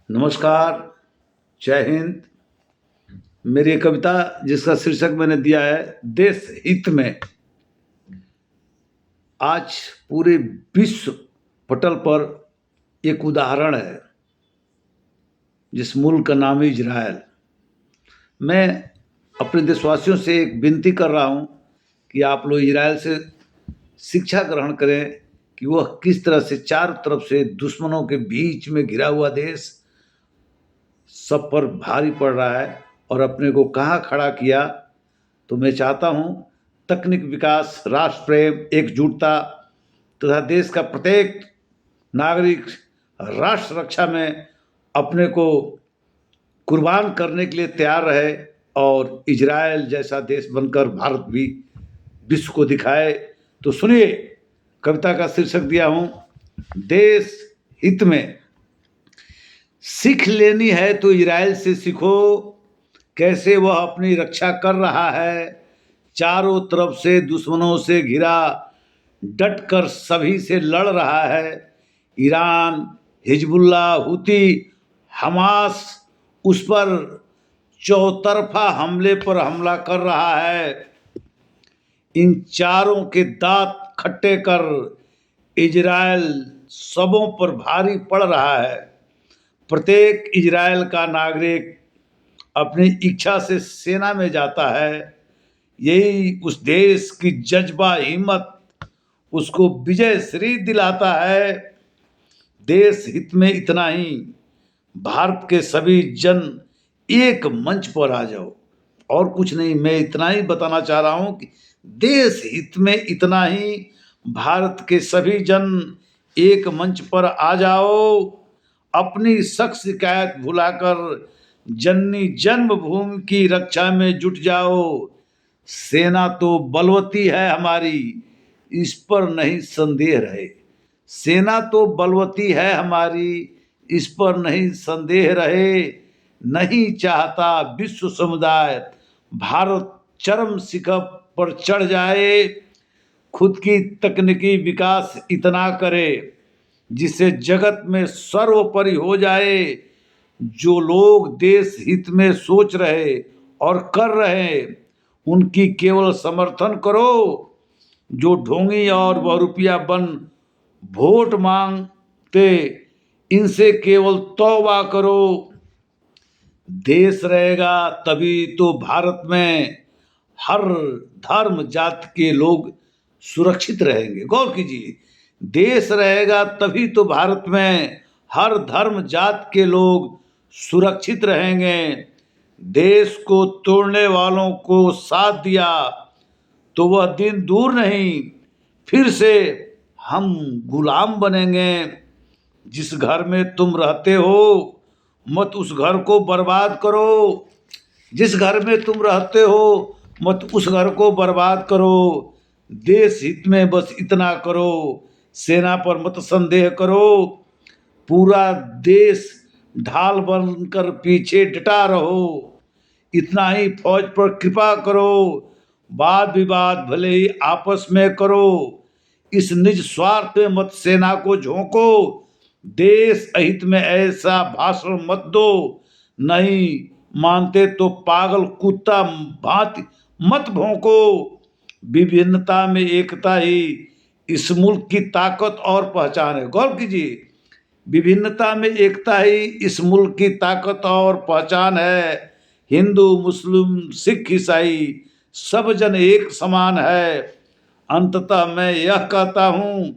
नमस्कार, जय हिंद। मेरी एक कविता जिसका शीर्षक मैंने दिया है देश हित में। आज पूरे विश्व पटल पर एक उदाहरण है जिस मुल्क का नाम है इजराइल। मैं अपने देशवासियों से एक विनती कर रहा हूँ कि आप लोग इजराइल से शिक्षा ग्रहण करें कि वह किस तरह से चारों तरफ से दुश्मनों के बीच में घिरा हुआ देश सब पर भारी पड़ रहा है और अपने को कहाँ खड़ा किया। तो मैं चाहता हूँ तकनीक विकास, राष्ट्र प्रेम, एकजुटता तथा देश का प्रत्येक नागरिक राष्ट्र रक्षा में अपने को कुर्बान करने के लिए तैयार रहे और इजराइल जैसा देश बनकर भारत भी विश्व को दिखाए। तो सुनिए, कविता का शीर्षक दिया हूँ देश हित में। सीख लेनी है तो इजराइल से सीखो, कैसे वह अपनी रक्षा कर रहा है। चारों तरफ से दुश्मनों से घिरा, डट कर सभी से लड़ रहा है। ईरान, हिजबुल्ला, हुती, हमास उस पर चौतरफा हमले पर हमला कर रहा है। इन चारों के दांत खट्टे कर इजराइल सबों पर भारी पड़ रहा है। प्रत्येक इजराइल का नागरिक अपनी इच्छा से सेना में जाता है। यही उस देश की जज्बा हिम्मत उसको विजय श्री दिलाता है। देश हित में इतना ही, भारत के सभी जन एक मंच पर आ जाओ। और कुछ नहीं, मैं इतना ही बताना चाह रहा हूँ कि देश हित में इतना ही, भारत के सभी जन एक मंच पर आ जाओ। अपनी सख्त शिकायत भुलाकर जननी जन्मभूमि की रक्षा में जुट जाओ। सेना तो बलवती है हमारी, इस पर नहीं संदेह रहे। सेना तो बलवती है हमारी, इस पर नहीं संदेह रहे। नहीं चाहता विश्व समुदाय भारत चरम शिखर पर चढ़ जाए। खुद की तकनीकी विकास इतना करे जिससे जगत में सर्वोपरि हो जाए। जो लोग देश हित में सोच रहे और कर रहे, उनकी केवल समर्थन करो। जो ढोंगी और बहुरूपिया बन वोट मांगते, इनसे केवल तौबा करो। देश रहेगा तभी तो भारत में हर धर्म जाति के लोग सुरक्षित रहेंगे। गौर कीजिए, देश रहेगा तभी तो भारत में हर धर्म जाति के लोग सुरक्षित रहेंगे। देश को तोड़ने वालों को साथ दिया तो वह दिन दूर नहीं, फिर से हम गुलाम बनेंगे। जिस घर में तुम रहते हो मत उस घर को बर्बाद करो। जिस घर में तुम रहते हो मत उस घर को बर्बाद करो। देश हित में बस इतना करो, सेना पर मत संदेह करो। पूरा देश ढाल बनकर पीछे डटा रहो। इतना ही फौज पर कृपा करो। वाद विवाद भले ही आपस में करो, इस निज स्वार्थ में मत सेना को झोंको। देश हित में ऐसा भाषण मत दो, नहीं मानते तो पागल कुत्ता भांति मत भौंको। विभिन्नता में एकता ही इस मुल्क की ताकत और पहचान है। गौर कीजिए, विभिन्नता में एकता ही इस मुल्क की ताकत और पहचान है। हिंदू, मुस्लिम, सिख, ईसाई सब जन एक समान है। अंततः मैं यह कहता हूँ,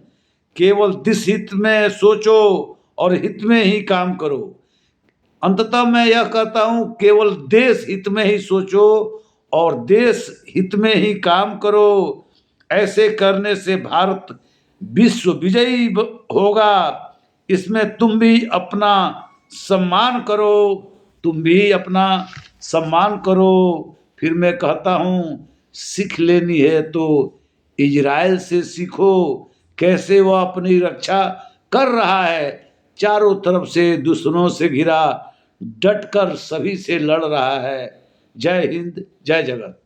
केवल देश हित में सोचो और हित में ही काम करो। अंततः मैं यह कहता हूँ, केवल देश हित में ही सोचो और देश हित में ही काम करो। ऐसे करने से भारत विश्व विजयी होगा। इसमें तुम भी अपना सम्मान करो, तुम भी अपना सम्मान करो। फिर मैं कहता हूँ, सीख लेनी है तो इजराइल से सीखो, कैसे वह अपनी रक्षा कर रहा है। चारों तरफ से दुश्मनों से घिरा, डटकर सभी से लड़ रहा है। जय हिंद, जय जगत।